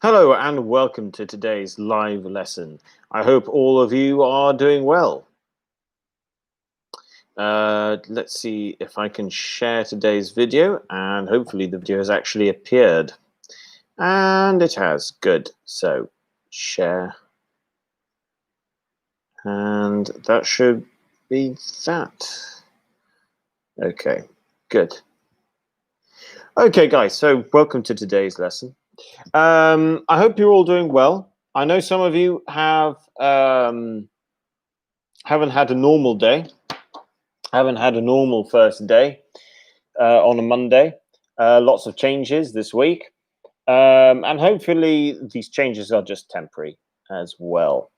Hello and welcome to today's live lesson. I hope all of you are doing well. Let's see if I can share today's video, and hopefully the video has actually appeared. And it has. Good. So share. And that should be that. Okay, good. Okay, guys, so welcome to today's lesson. I hope you're all doing well. I know some of you haven't had a normal day, haven't had a normal first day on a Monday. Lots of changes this week. And hopefully these changes are just temporary as well.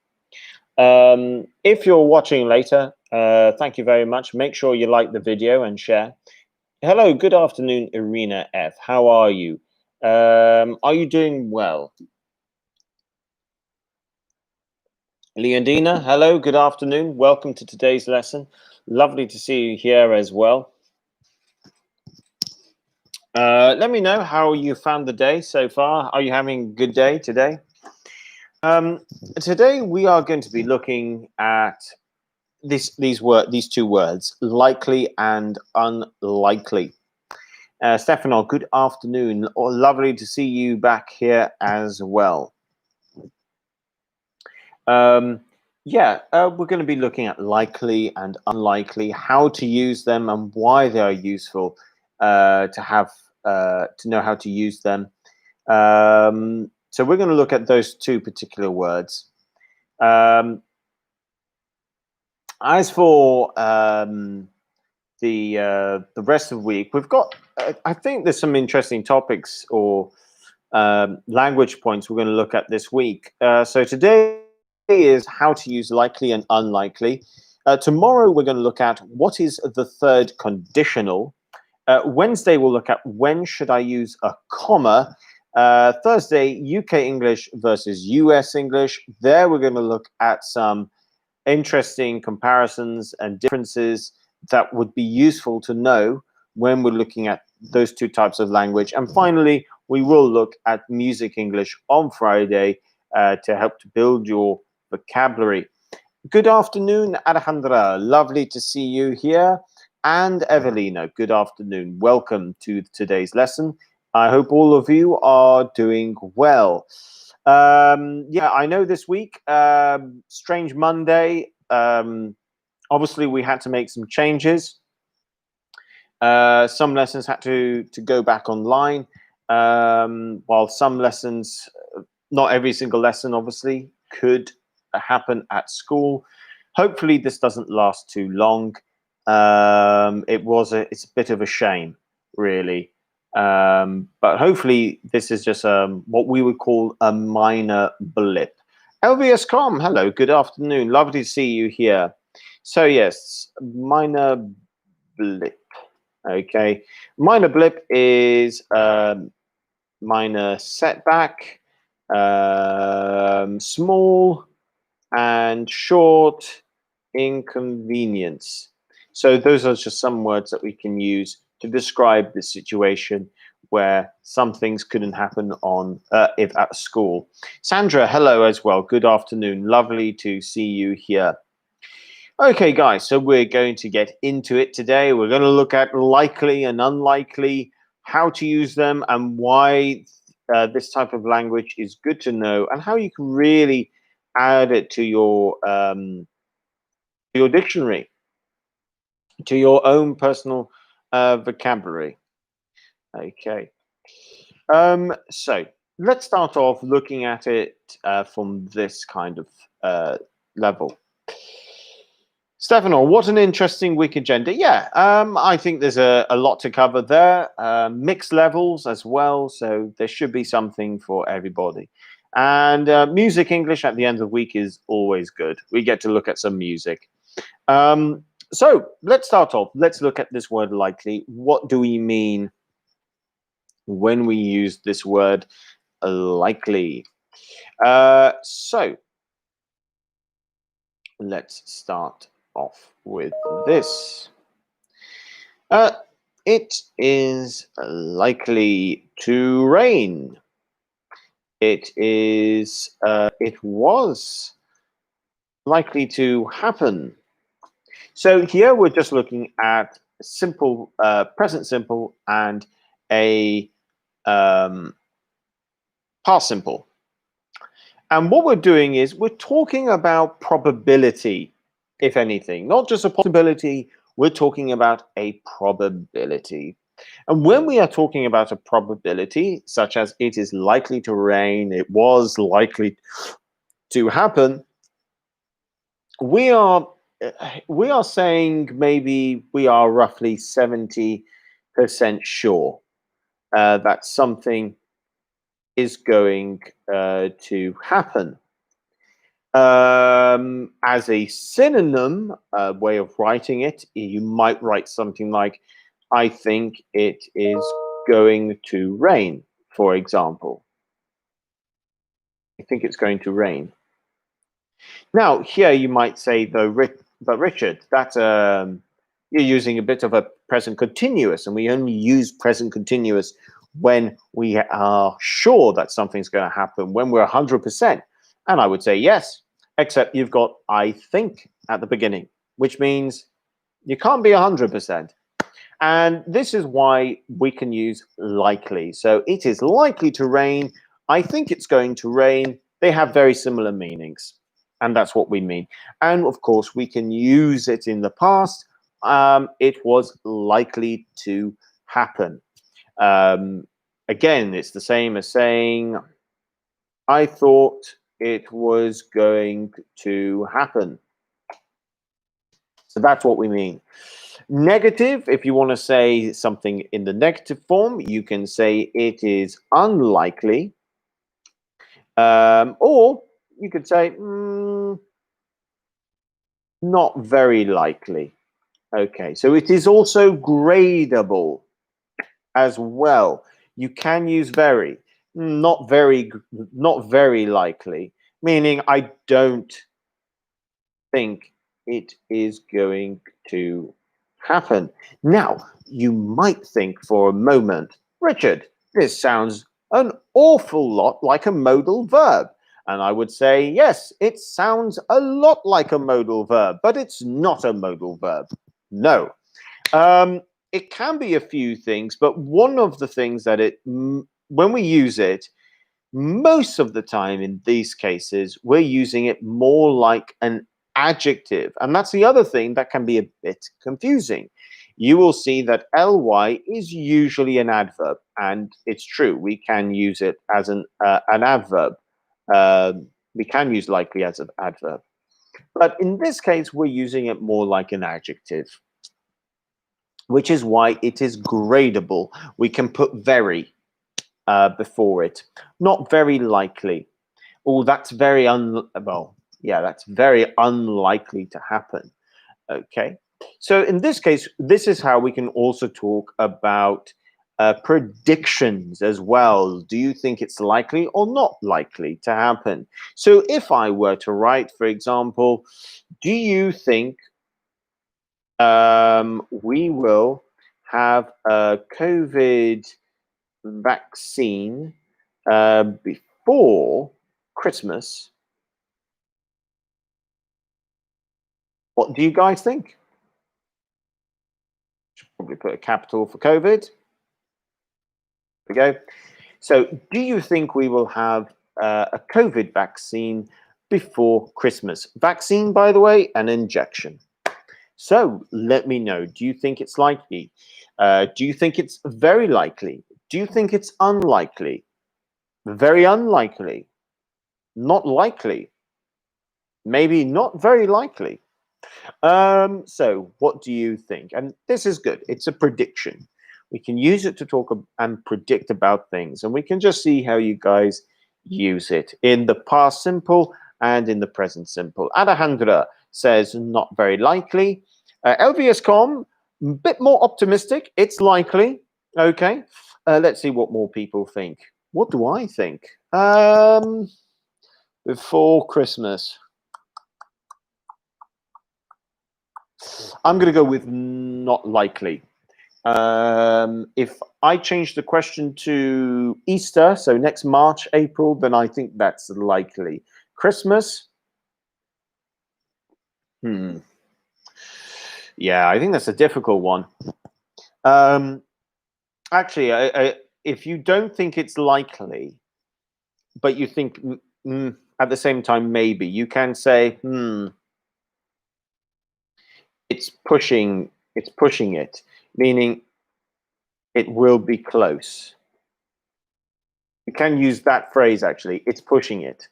If you're watching later, thank you very much. Make sure you like the video and share. Hello, good afternoon, Irina F. How are you? Are you doing well? Leondina, hello, good afternoon. Welcome to today's lesson. Lovely to see you here as well. Let me know how you found the day so far. Are you having a good day today? Today we are going to be looking at these two words, likely and unlikely. Stefano, good afternoon. Lovely to see you back here as well. We're going to be looking at likely and unlikely, how to use them and why they are useful to know how to use them. So we're going to look at those two particular words. As for the rest of the week, we've got, I think there's some interesting topics or language points we're going to look at this week. So today is how to use likely and unlikely. Tomorrow we're going to look at what is the third conditional. Wednesday we'll look at when should I use a comma. Thursday, UK English versus US English. There we're going to look at some interesting comparisons and differences that would be useful to know when we're looking at those two types of language. And finally, we will look at music English on Friday to help to build your vocabulary. Good afternoon, Alejandra. Lovely to see you here. And Evelina, good afternoon. Welcome to today's lesson. I hope all of you are doing well. I know this week, strange Monday. Obviously, we had to make some changes. Some lessons had to go back online, while some lessons, not every single lesson, obviously, could happen at school. Hopefully, this doesn't last too long. It's a bit of a shame, really. But hopefully this is just what we would call a minor blip. LVS.com, hello, good afternoon. Lovely to see you here. So yes, minor blip. Okay, minor blip is minor setback, small and short inconvenience. So those are just some words that we can use to describe the situation where some things couldn't happen if at school. Sandra, hello as well. Good afternoon. Lovely to see you here. Okay, guys, so we're going to get into it today. We're going to look at likely and unlikely, how to use them, and why this type of language is good to know, and how you can really add it to your dictionary, to your own personal vocabulary. Okay. So let's start off looking at it from this kind of level. Stefano, what an interesting week agenda. Yeah, I think there's a lot to cover there. Mixed levels as well, so there should be something for everybody. And music English at the end of the week is always good. We get to look at some music. So let's start off. Let's look at this word likely. What do we mean when we use this word likely? So let's start off with this. It is likely to rain. it was likely to happen. So here we're just looking at simple, present simple and a past simple. And what we're doing is we're talking about probability, if anything, not just a possibility, we're talking about a probability. And when we are talking about a probability, such as it is likely to rain, it was likely to happen, we are saying maybe we are roughly 70% sure that something is going to happen. As a synonym way of writing it, you might write something like, I think it is going to rain, for example. I think it's going to rain. Now, here you might say, though, but Richard, that you're using a bit of a present continuous, and we only use present continuous when we are sure that something's going to happen, when we're 100%. And I would say yes, except you've got I think at the beginning, which means you can't be 100%. And this is why we can use likely. So it is likely to rain. I think it's going to rain. They have very similar meanings. And that's what we mean. And of course, we can use it in the past. It was likely to happen. Again, it's the same as saying, I thought it was going to happen. So that's what we mean. Negative, if you want to say something in the negative form, you can say it is unlikely. Or you could say not very likely. Okay, so it is also gradable as well. You can use very, not very likely, meaning I don't think it is going to happen. Now, you might think for a moment, Richard, this sounds an awful lot like a modal verb. And I would say, yes, it sounds a lot like a modal verb, but it's not a modal verb. No. It can be a few things, but one of the things that when we use it, most of the time in these cases, we're using it more like an adjective. And that's the other thing that can be a bit confusing. You will see that ly is usually an adverb, and it's true. We can use it as an adverb. We can use likely as an adverb. But in this case, we're using it more like an adjective, which is why it is gradable. We can put very before it. Not very likely. Oh, that's very that's very unlikely to happen. Okay. So in this case, this is how we can also talk about predictions as well. Do you think it's likely or not likely to happen? So if I were to write, for example, do you think we will have a COVID vaccine before Christmas? What do you guys think? Should probably put a capital for COVID. There we go. So, do you think we will have a COVID vaccine before Christmas? Vaccine, by the way, an injection. So, let me know. Do you think it's likely? Do you think it's very likely? Do you think it's unlikely? Very unlikely? Not likely? Maybe not very likely? So what do you think? And this is good. It's a prediction. We can use it to talk and predict about things, and we can just see how you guys use it in the past simple and in the present simple. Alejandra says not very likely. LVScom, a bit more optimistic. It's likely. Okay. Let's see what more people think. What do I think? Before Christmas. I'm going to go with not likely. If I change the question to Easter, so next March, April, then I think that's likely. Christmas, yeah, I think that's a difficult one. Actually, if you don't think it's likely, but you think at the same time maybe, you can say, it's pushing it, meaning it will be close. You can use that phrase actually. It's pushing it.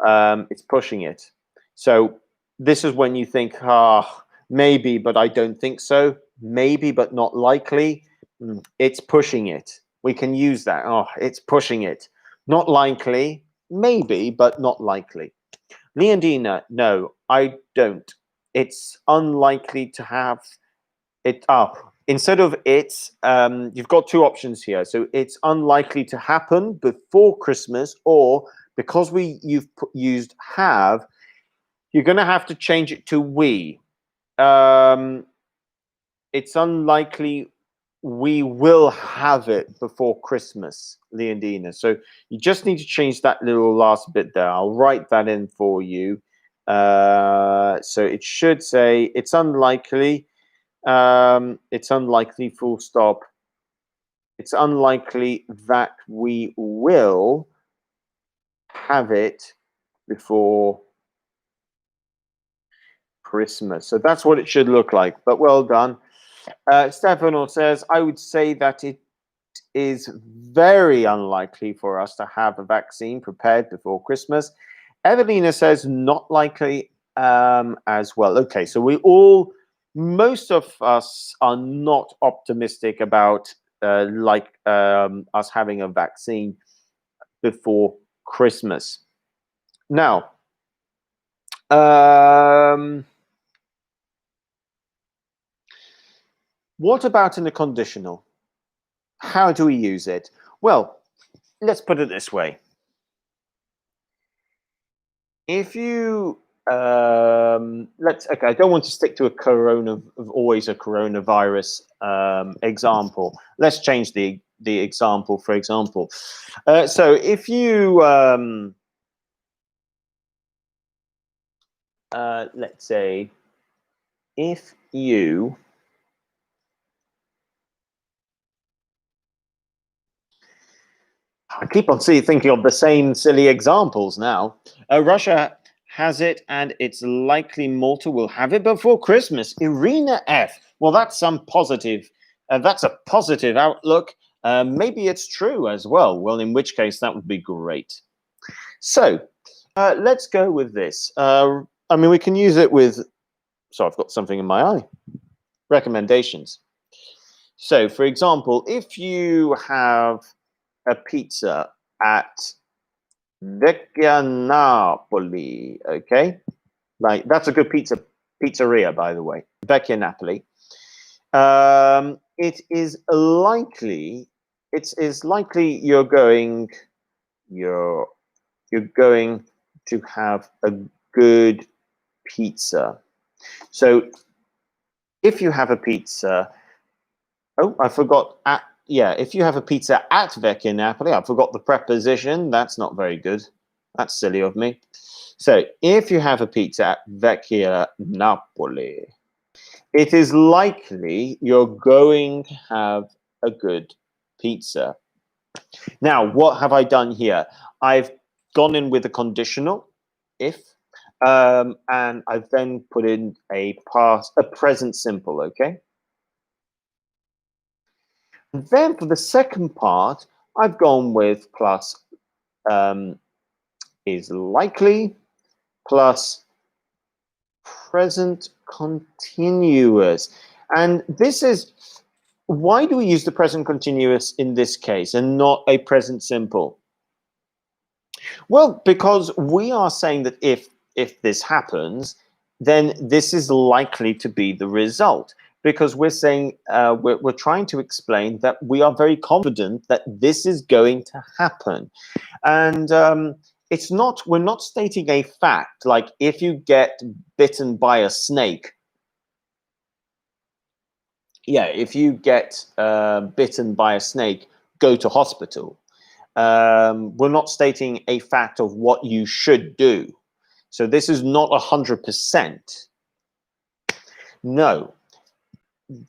It's pushing it. So this is when you think, maybe, but I don't think so. Maybe, but not likely. It's pushing it. We can use that. Oh, it's pushing it. Not likely. Maybe, but not likely. Leondina, no, I don't. It's unlikely to have it up. Instead of it's, you've got two options here. So it's unlikely to happen before Christmas, or because you've used have, you're going to have to change it to we. It's unlikely we will have it before Christmas, Leondina. So you just need to change that little last bit there. I'll write that in for you. So it should say it's unlikely. It's unlikely, full stop. It's unlikely that we will have it before Christmas. So that's what it should look like. But well done. Stefano says, I would say that it is very unlikely for us to have a vaccine prepared before Christmas. Evelina says not likely as well. Okay, so most of us are not optimistic about us having a vaccine before Christmas. Now, what about in the conditional? How do we use it? Well, let's put it this way. If you okay, I don't want to stick to always a coronavirus example. Let's change the example, for example. So if you let's say if you I keep on thinking of the same silly examples now. Russia has it, and it's likely Malta will have it before Christmas. Irina F. Well, that's some positive. That's a positive outlook. Maybe it's true as well. Well, in which case, that would be great. So let's go with this. I mean, we can use it with. So I've got something in my eye. Recommendations. So, for example, if you have a pizza at Vecchia Napoli, okay? Like, that's a good pizzeria, by the way. Vecchia Napoli. It is likely you're going to have a good pizza. So if you have a pizza, oh, I forgot if you have a pizza at Vecchia Napoli, I forgot the preposition. That's not very good. That's silly of me. So if you have a pizza at Vecchia Napoli, it is likely you're going to have a good pizza. Now, what have I done here? I've gone in with a conditional, if, and I've then put in a present simple, okay? And then for the second part, I've gone with plus is likely plus present continuous. And this is, why do we use the present continuous in this case and not a present simple? Well, because we are saying that if this happens, then this is likely to be the result. Because we're saying, we're trying to explain that we are very confident that this is going to happen. And we're not stating a fact, like if you get bitten by a snake, yeah, if you get bitten by a snake, go to hospital. We're not stating a fact of what you should do. So this is not 100%. No,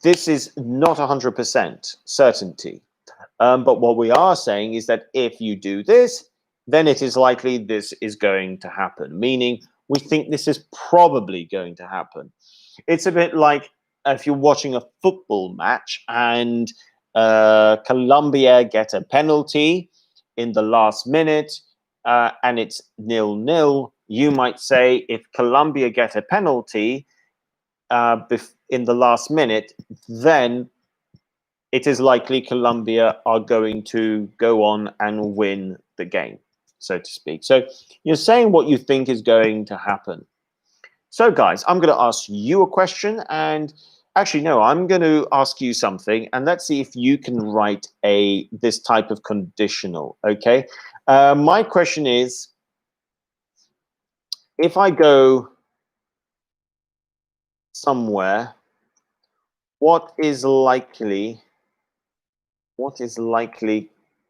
this is not 100% certainty. But what we are saying is that if you do this, then it is likely this is going to happen, meaning we think this is probably going to happen. It's a bit like if you're watching a football match and Colombia get a penalty in the last minute and it's 0-0, you might say if Colombia get a penalty in the last minute, then it is likely Colombia are going to go on and win the game, so to speak. So you're saying what you think is going to happen. So guys, I'm going to ask you a question, and actually, no, I'm going to ask you something, and let's see if you can write this type of conditional, okay? My question is, if I go somewhere, what is likely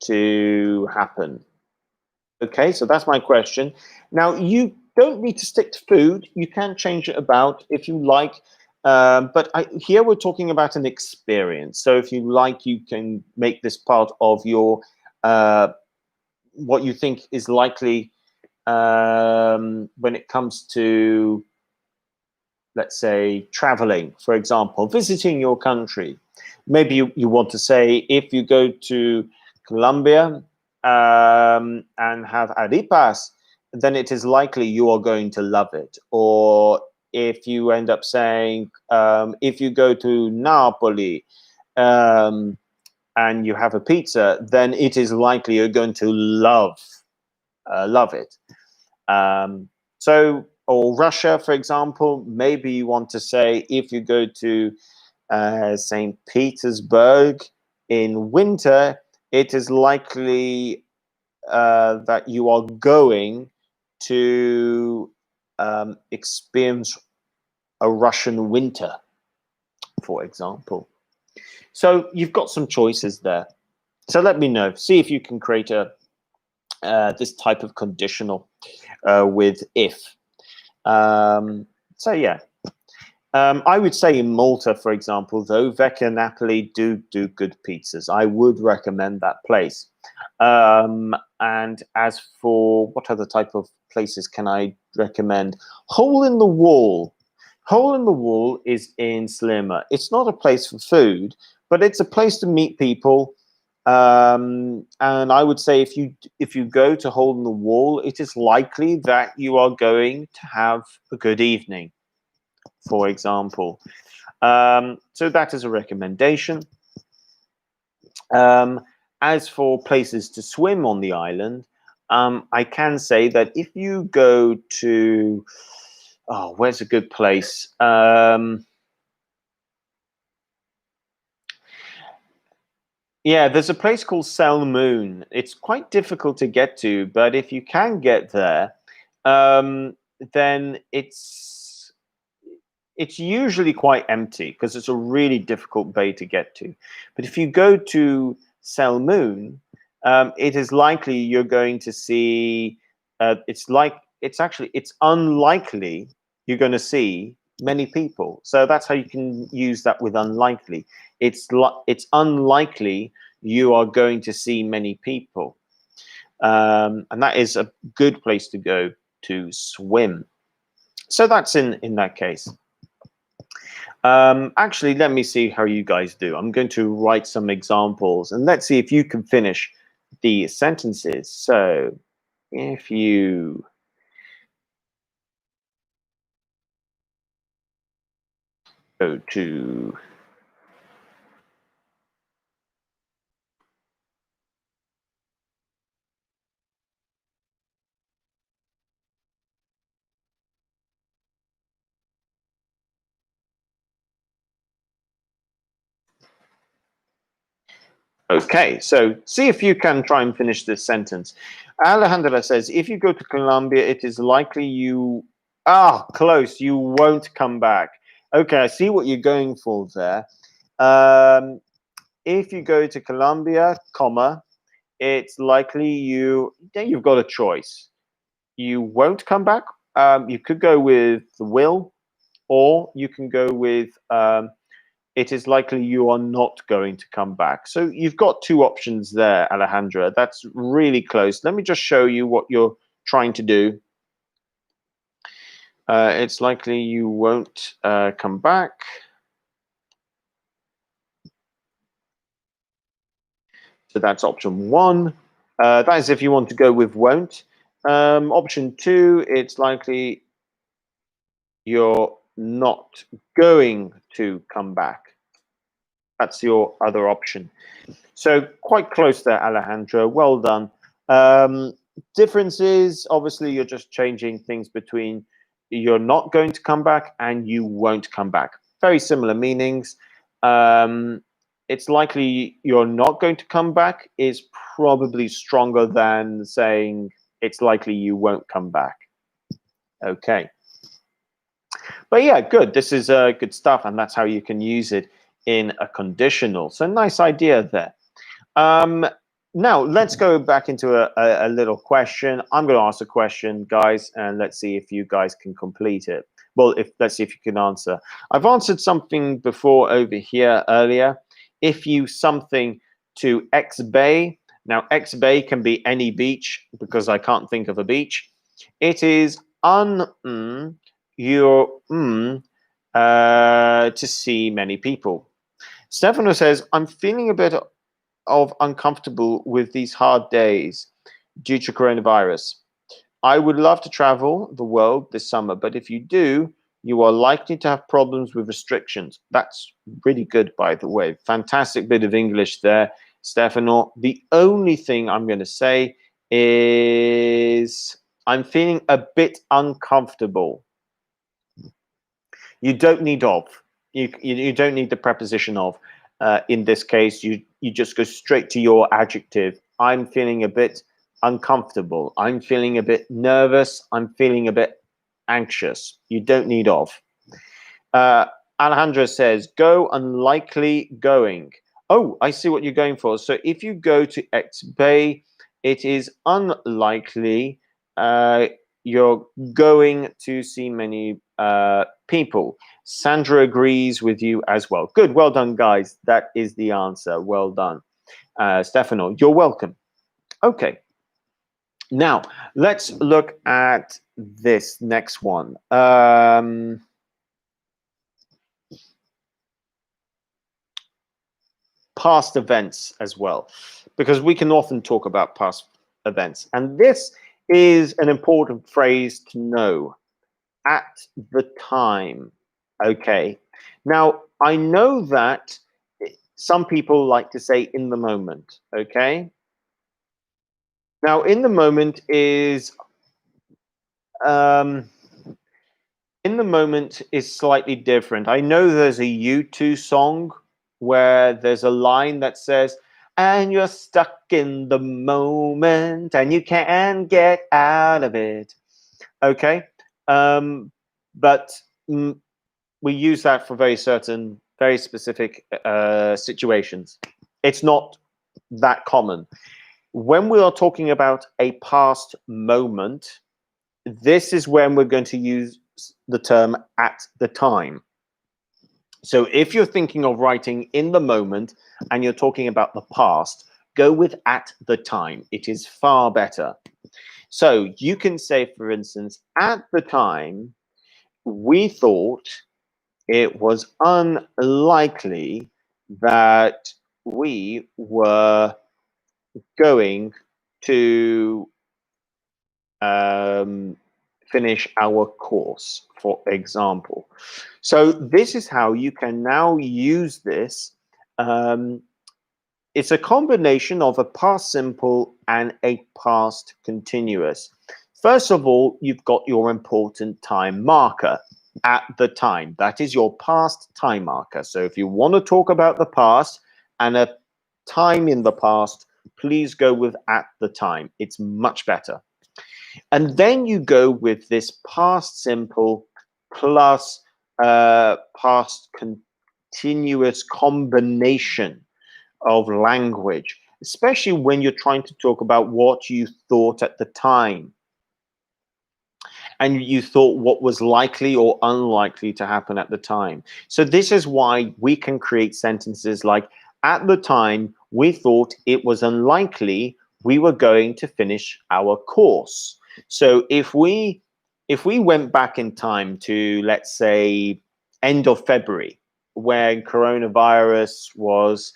to happen? Okay, so that's my question. Now, you don't need to stick to food. You can change it about if you like. But here we're talking about an experience. So if you like, you can make this part of your what you think is likely when it comes to, let's say, traveling, for example, visiting your country. Maybe you want to say, if you go to Colombia and have arepas, then it is likely you are going to love it. Or if you end up saying, if you go to Napoli and you have a pizza, then it is likely you're going to love it. Or Russia, for example, maybe you want to say, if you go to St. Petersburg in winter, it is likely that you are going to experience a Russian winter, for example. So you've got some choices there. So let me know. See if you can create this type of conditional with if. So yeah. I would say in Malta, for example, though, Vecchia Napoli do good pizzas. I would recommend that place. And as for what other type of places can I recommend? Hole in the Wall. Hole in the Wall is in Sliema. It's not a place for food, but it's a place to meet people. And I would say if you go to Hole in the Wall, it is likely that you are going to have a good evening, for example. So that is a recommendation. As for places to swim on the island, I can say that if you go to, where's a good place? Yeah, there's a place called Sel Moon. It's quite difficult to get to, but if you can get there, then it's usually quite empty because it's a really difficult bay to get to. But if you go to Sel Moon, it is likely you're going to see. It's unlikely you're going to see many people. So that's how you can use that with unlikely. It's unlikely you are going to see many people, and that is a good place to go to swim. So that's in that case. Actually, let me see how you guys do. I'm going to write some examples, and let's see if you can finish the sentences. So if you go to okay, so see if you can try and finish this sentence. Alejandra says, if you go to Colombia, it is likely close, you won't come back. Okay, I see what you're going for there. If you go to Colombia, comma, it's likely you've got a choice. You won't come back. You could go with the will, or you can go with it is likely you are not going to come back. So you've got two options there, Alejandra. That's really close. Let me just show you what you're trying to do. It's likely you won't come back. So that's option one. That is if you want to go with won't. Option two, it's likely you're not going to come back. That's your other option. So quite close there, Alejandro. Well done. Differences, obviously, you're just changing things between you're not going to come back and you won't come back. Very similar meanings. It's likely you're not going to come back is probably stronger than saying it's likely you won't come back. Okay. But yeah, good. This is good stuff, and that's how you can use it in a conditional. So nice idea there. Now let's go back into a little question. I'm going to ask a question, guys, and let's see if you guys can complete it. Well, let's see if you can answer. I've answered something before over here earlier. If you something to X Bay, now X Bay can be any beach because I can't think of a beach. It is your to see many people. Stefano says, I'm feeling a bit of uncomfortable with these hard days due to coronavirus. I would love to travel the world this summer, but if you do, you are likely to have problems with restrictions. That's really good, by the way. Fantastic bit of English there, Stefano. The only thing I'm going to say is I'm feeling a bit uncomfortable. You don't need of. You don't need the preposition of. In this case, you just go straight to your adjective. I'm feeling a bit uncomfortable. I'm feeling a bit nervous. I'm feeling a bit anxious. You don't need of. Alejandra says, go unlikely going. Oh, I see what you're going for. So if you go to X Bay, it is unlikely you're going to see many people. Sandra agrees with you as well. Good, well done, guys. That is the answer. Well done. Stefano, you're welcome. Okay. Now, let's look at this next one. Past events as well, because we can often talk about past events. And this is an important phrase to know. At the time. Okay. Now, I know that some people like to say in the moment. Okay. Now, in the moment is in the moment is slightly different. I know there's a U2 song where there's a line that says, and you're stuck in the moment and you can't get out of it. Okay. But we use that for very certain, very specific situations. It's not that common. When we are talking about a past moment, this is when we're going to use the term at the time. So if you're thinking of writing in the moment and you're talking about the past, go with at the time. It is far better. So you can say, for instance, at the time, we thought it was unlikely that we were going to finish our course, for example. So this is how you can now use this. It's a combination of a past simple and a past continuous. First of all, you've got your important time marker at the time. That is your past time marker. So if you want to talk about the past and a time in the past, please go with at the time. It's much better. And then you go with this past simple plus past continuous combination of language, especially when you're trying to talk about what you thought at the time and you thought what was likely or unlikely to happen at the time. So this is why we can create sentences like, at the time, we thought it was unlikely we were going to finish our course. So if we went back in time to, let's say, end of February, when coronavirus was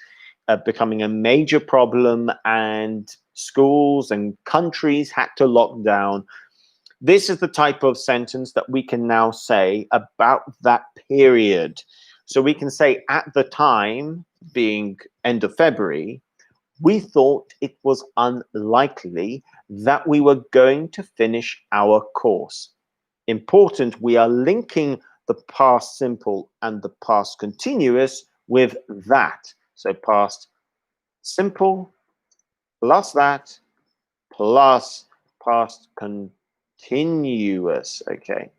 becoming a major problem and schools and countries had to lock down, this is the type of sentence that we can now say about that period. So we can say, at the time, being end of February, we thought it was unlikely that we were going to finish our course. Important, we are linking the past simple and the past continuous with that. So past simple plus that plus past continuous. Okay,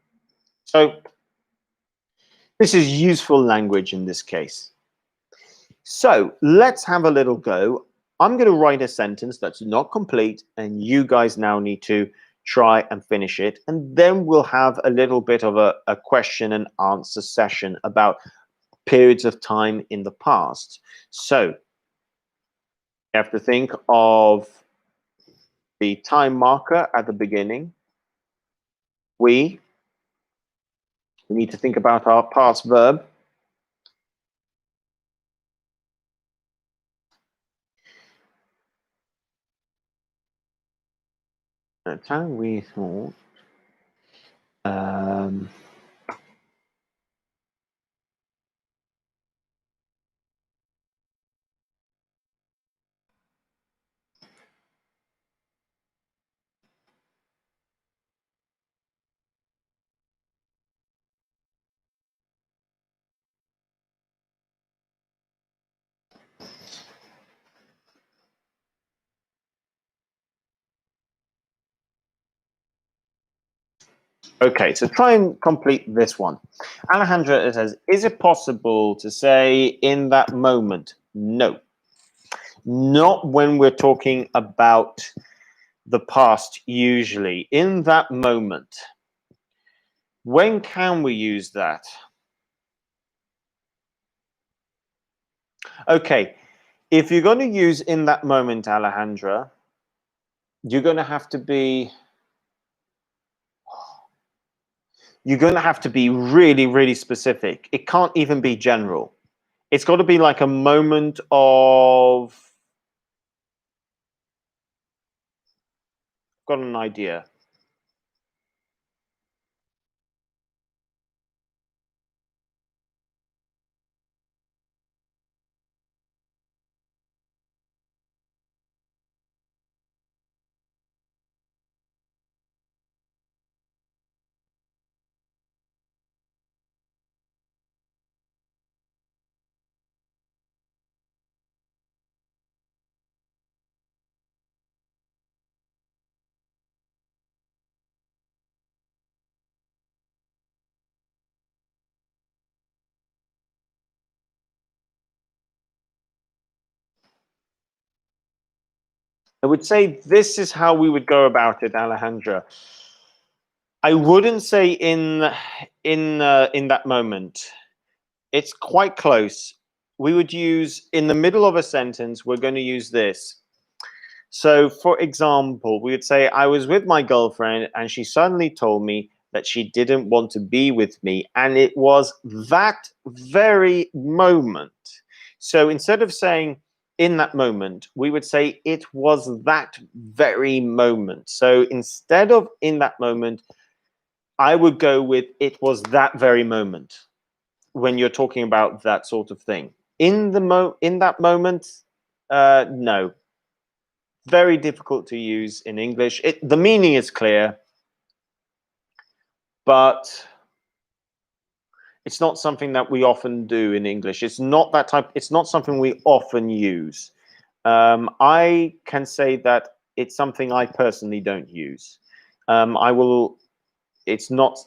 so this is useful language in this case. So let's have a little go. I'm going to write a sentence that's not complete, and you guys now need to try and finish it. And then we'll have a little bit of a question and answer session about periods of time in the past. So you have to think of the time marker at the beginning. We need to think about our past verb. At the time we thought okay, so try and complete this one. Alejandra says, is it possible to say in that moment? No. Not when we're talking about the past, usually. In that moment. When can we use that? Okay, if you're going to use in that moment, Alejandra, you're going to have to be really, really specific. It can't even be general. It's got to be like a moment of, got an idea. I would say this is how we would go about it, Alejandra. I wouldn't say in that moment. It's quite close. We would use in the middle of a sentence. We're going to use this. So, for example, we would say, I was with my girlfriend and she suddenly told me that she didn't want to be with me. And it was that very moment. So instead of saying in that moment, we would say it was that very moment. So instead of in that moment, I would go with it was that very moment when you're talking about that sort of thing. In that moment, no. Very difficult to use in English. The meaning is clear, but it's not something that we often do in English. It's not that type. It's not something we often use. I can say that it's something I personally don't use. I will. It's not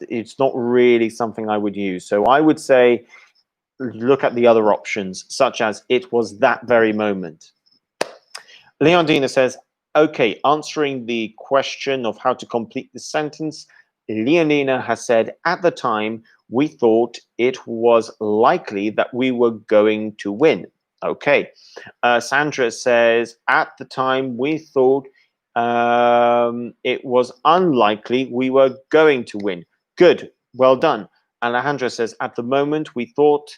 really something I would use. So I would say look at the other options, such as it was that very moment. Leondina says, okay, answering the question of how to complete the sentence, Leonina has said, at the time, we thought it was likely that we were going to win. Okay. Sandra says, at the time, we thought it was unlikely we were going to win. Good. Well done. Alejandra says, at the moment, we thought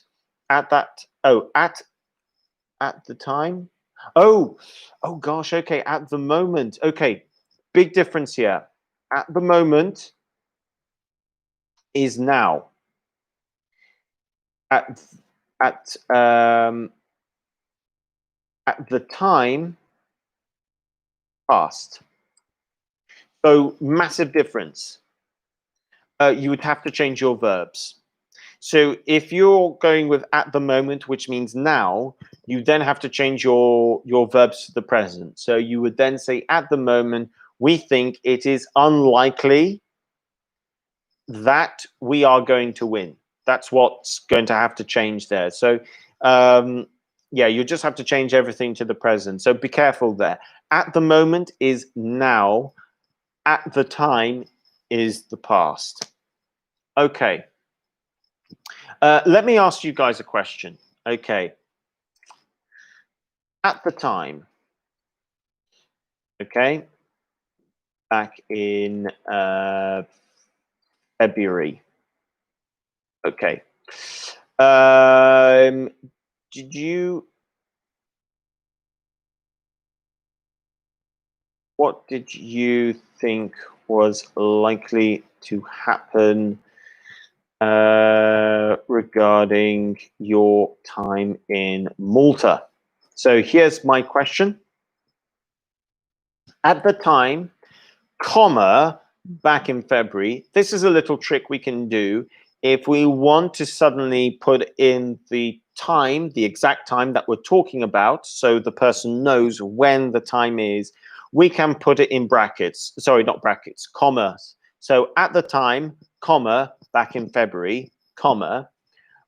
at the time. Oh gosh. Okay. At the moment. Okay. Big difference here. At the moment is now. At at at the time, past. So massive difference. You would have to change your verbs. So if you're going with at the moment, which means now, you then have to change your verbs to the present. So you would then say, at the moment, we think it is unlikely that we are going to win. That's what's going to have to change there. So yeah, you just have to change everything to the present. So be careful there. At the moment is now. At the time is the past. Okay. Let me ask you guys a question. Okay. At the time. Okay. Back in February. Okay. Did you? What did you think was likely to happen regarding your time in Malta? So here's my question. At the time, comma, back in February, this is a little trick we can do. If we want to suddenly put in the time, the exact time that we're talking about, so the person knows when the time is, we can put it in brackets. Sorry, not brackets, commas. So at the time, comma, back in February, comma,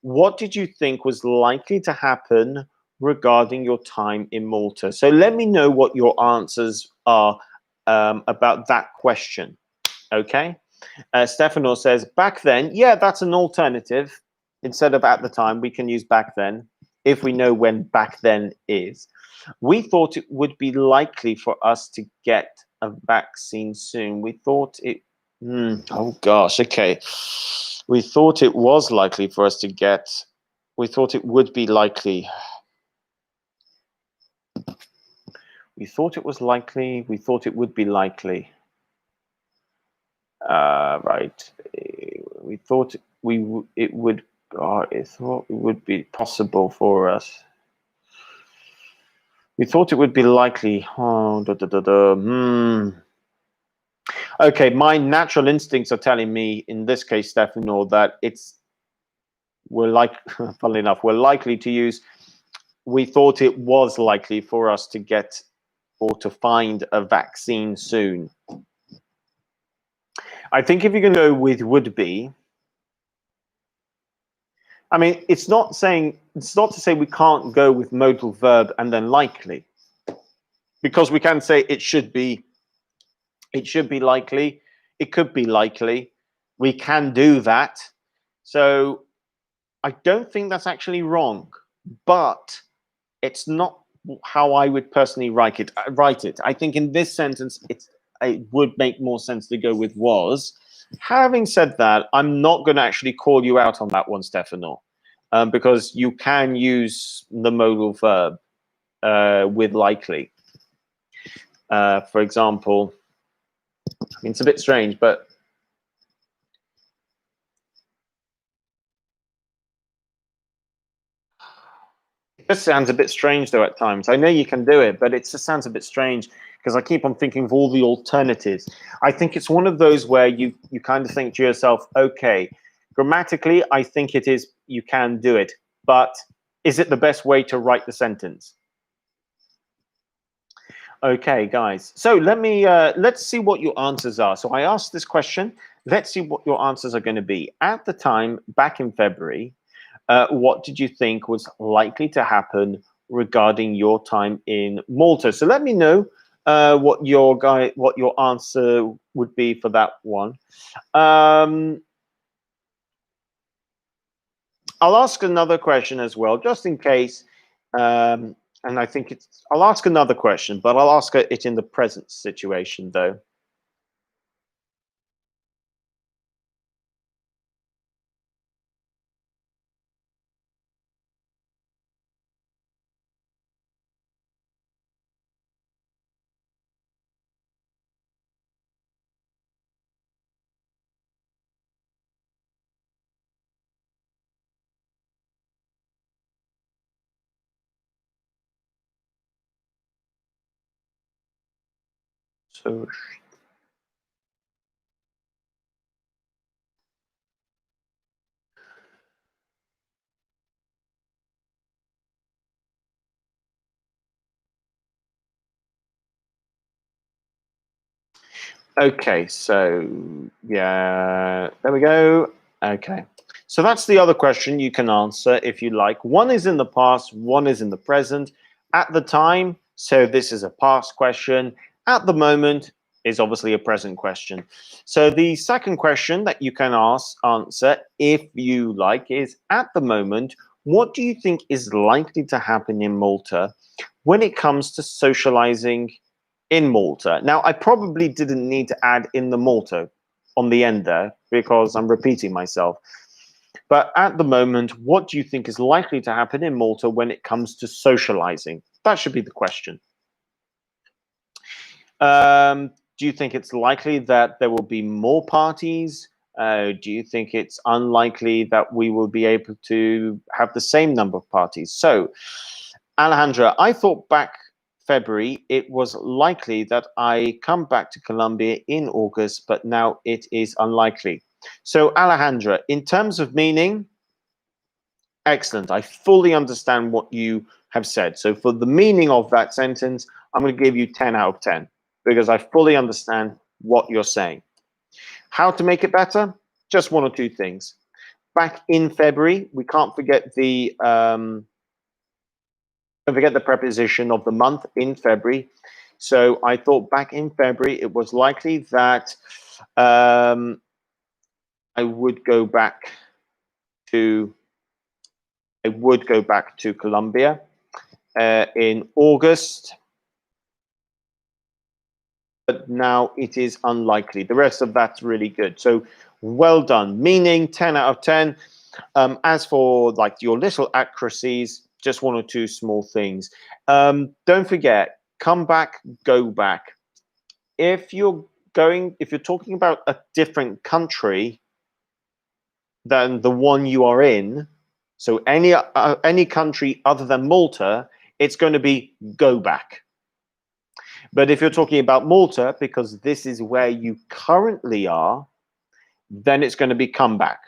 what did you think was likely to happen regarding your time in Malta? So let me know what your answers are about that question. Okay. Stefano says, back then, yeah, that's an alternative. Instead of at the time, we can use back then if we know when back then is. We thought it would be likely for us to get a vaccine soon. We thought it, oh gosh, okay. We thought it was likely for us to get, we thought it would be likely. We thought it was likely, we thought it would be likely. Right. We thought it would be possible for us. We thought it would be likely. Oh, Okay, my natural instincts are telling me, in this case, Stefano, that funnily enough, we're likely to use. We thought it was likely for us to get or to find a vaccine soon. I think if you're going to go with would be, I mean, it's not to say we can't go with modal verb and then likely, because we can say it should be likely, it could be likely, we can do that. So I don't think that's actually wrong, but it's not how I would personally write it. I think in this sentence, it would make more sense to go with was. Having said that, I'm not going to actually call you out on that one, Stefano, because you can use the modal verb with likely. For example, I mean, it's a bit strange, but it just sounds a bit strange, though, at times. I know you can do it, but it just sounds a bit strange because I keep on thinking of all the alternatives. I think it's one of those where you kind of think to yourself, okay, grammatically, I think it is, you can do it, but is it the best way to write the sentence? Okay, guys. So let's see what your answers are. So I asked this question. Let's see what your answers are going to be. At the time, back in February, What did you think was likely to happen regarding your time in Malta? So let me know what your answer would be for that one. Um, I'll ask another question as well, just in case. Um, and I think I'll ask another question, but I'll ask it in the present situation, though. So, okay, so yeah, there we go. Okay, so that's the other question you can answer if you like. One is in the past, one is in the present. At the time, so this is a past question. At the moment is obviously a present question. So the second question that you can answer if you like is at the moment, what do you think is likely to happen in Malta when it comes to socializing in Malta? Now, I probably didn't need to add in the Malta on the end there because I'm repeating myself. But at the moment, what do you think is likely to happen in Malta when it comes to socializing? That should be the question. Do you think it's likely that there will be more parties? Do you think it's unlikely that we will be able to have the same number of parties? So, Alejandra, I thought back February it was likely that I come back to Colombia in August, but now it is unlikely. So, Alejandra, in terms of meaning, excellent. I fully understand what you have said. So, for the meaning of that sentence, I'm going to give you 10 out of 10 because I fully understand what you're saying. How to make it better? Just one or two things. Back in February, we can't forget don't forget the preposition of the month in February. So I thought back in February, it was likely that um, I would go back to Colombia in August, but now it is unlikely. The rest of that's really good. So well done. Meaning 10 out of 10. As for like your little accuracies, just one or two small things. Don't forget, come back, go back. If you're talking about a different country than the one you are in, so any country other than Malta, it's going to be go back. But if you're talking about Malta, because this is where you currently are, then it's going to be come back.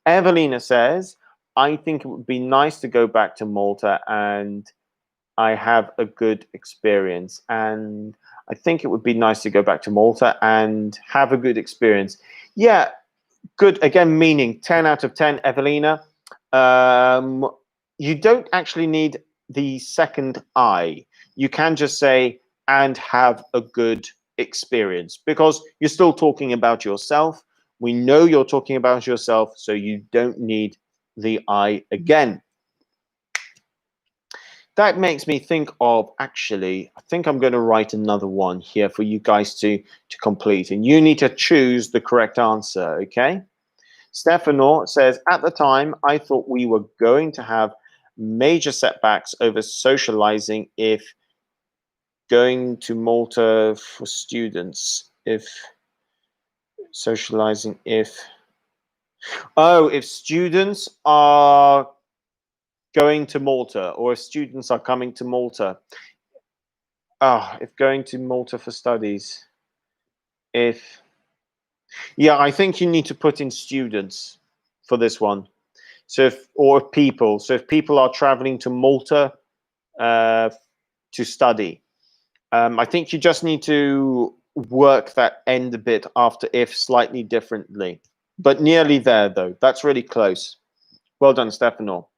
Evelina says, I think it would be nice to go back to Malta and I have a good experience. And I think it would be nice to go back to Malta and have a good experience. Yeah, good. Again, meaning 10 out of 10, Evelina. You don't actually need the second I. You can just say, and have a good experience because you're still talking about yourself. We know you're talking about yourself, so you don't need the I again. That makes me think of actually, I think I'm going to write another one here for you guys to complete, and you need to choose the correct answer, okay? Stefano says, at the time, I thought we were going to have major setbacks over socializing if going to Malta for students, if socializing, if students are going to Malta or if students are coming to Malta. If going to Malta for studies, if, yeah, I think you need to put in students for this one. So or people. So if people are traveling to Malta to study, I think you just need to work that end a bit after if slightly differently, but nearly there though. That's really close. Well done, Stefano.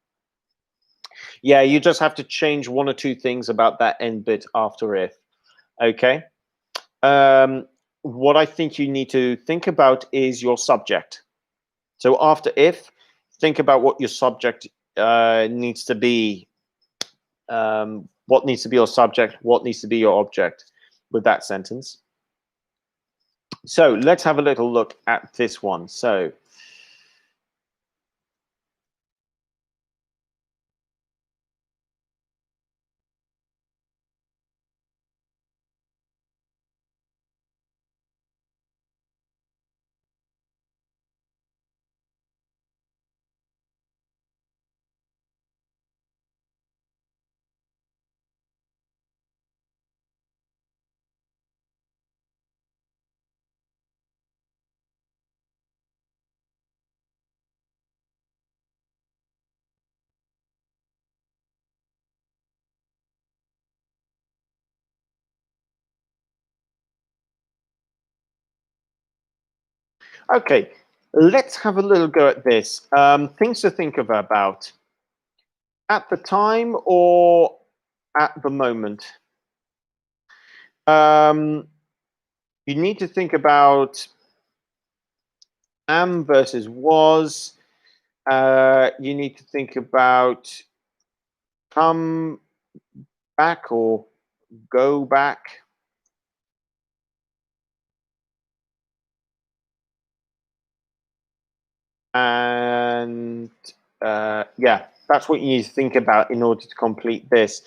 Yeah, you just have to change one or two things about that end bit after if. Okay. What I think you need to think about is your subject. So after if, think about what your subject needs to be. What needs to be your subject? What needs to be your object with that sentence? So let's have a little look at this one. So okay, let's have a little go at this. Things to think about at the time or at the moment. Um, you need to think about am versus was. You need to think about come back or go back. And yeah, that's what you need to think about in order to complete this.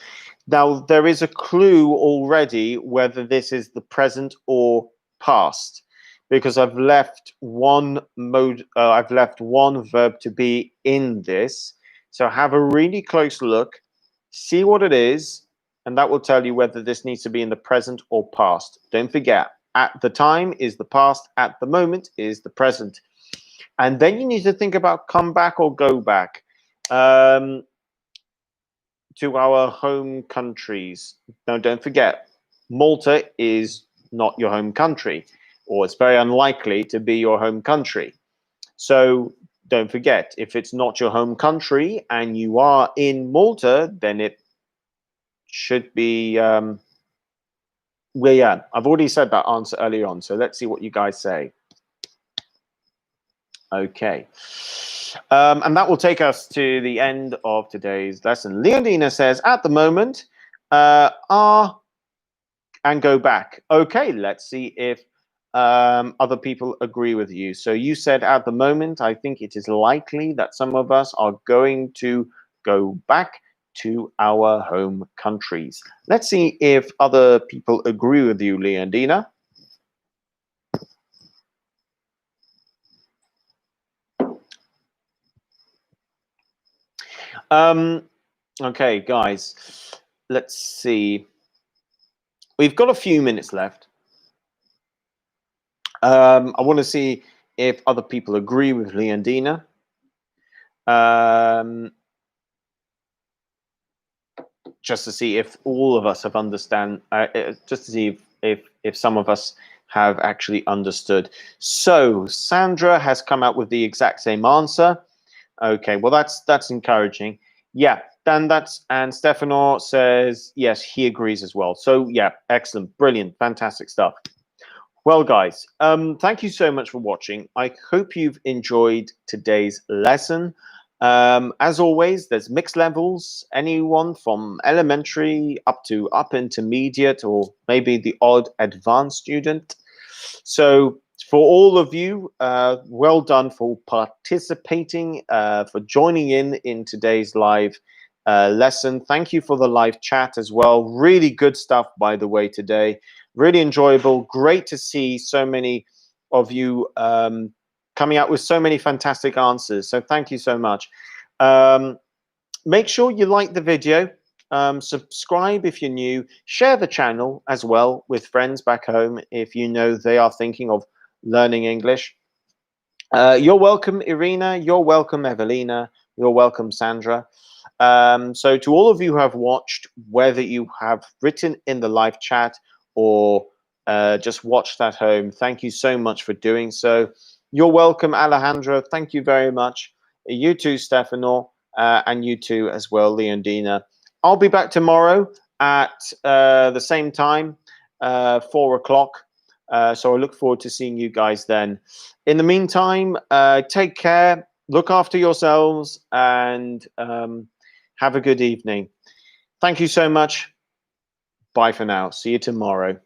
Now, there is a clue already whether this is the present or past, because I've left one mode, I've left one verb to be in this. So have a really close look, see what it is, and that will tell you whether this needs to be in the present or past. Don't forget, at the time is the past, at the moment is the present. And then you need to think about come back or go back to our home countries. Now, don't forget, Malta is not your home country, or it's very unlikely to be your home country. So don't forget, if it's not your home country and you are in Malta, then it should be. Well, yeah, I've already said that answer earlier on. So let's see what you guys say. Okay. And that will take us to the end of today's lesson. Leondina says, at the moment, are and go back. Okay, let's see if other people agree with you. So you said at the moment, I think it is likely that some of us are going to go back to our home countries. Let's see if other people agree with you, Leondina. Okay, guys, let's see. We've got a few minutes left. I want to see if other people agree with Leondina. Just to see if all of us have understand. Just to see if some of us have actually understood. So Sandra has come out with the exact same answer. Okay, well that's encouraging. Yeah, and Stefano says yes, he agrees as well. So yeah, excellent, brilliant, fantastic stuff. Well, guys, thank you so much for watching. I hope you've enjoyed today's lesson. As always, there's mixed levels, anyone from elementary up to upper intermediate, or maybe the odd advanced student. So for all of you, well done for participating, for joining in today's live lesson. Thank you for the live chat as well. Really good stuff, by the way, today. Really enjoyable. Great to see so many of you coming out with so many fantastic answers. So thank you so much. Make sure you like the video. Subscribe if you're new. Share the channel as well with friends back home if you know they are thinking of learning English. You're welcome, Irina. You're welcome, Evelina. You're welcome, Sandra. So to all of you who have watched, whether you have written in the live chat or just watched at home, thank you so much for doing so. You're welcome, Alejandro. Thank you very much. You too, Stefano, and you too as well, Leondina. I'll be back tomorrow at the same time, 4 o'clock. So I look forward to seeing you guys then. In the meantime, take care, look after yourselves, and have a good evening. Thank you so much. Bye for now. See you tomorrow.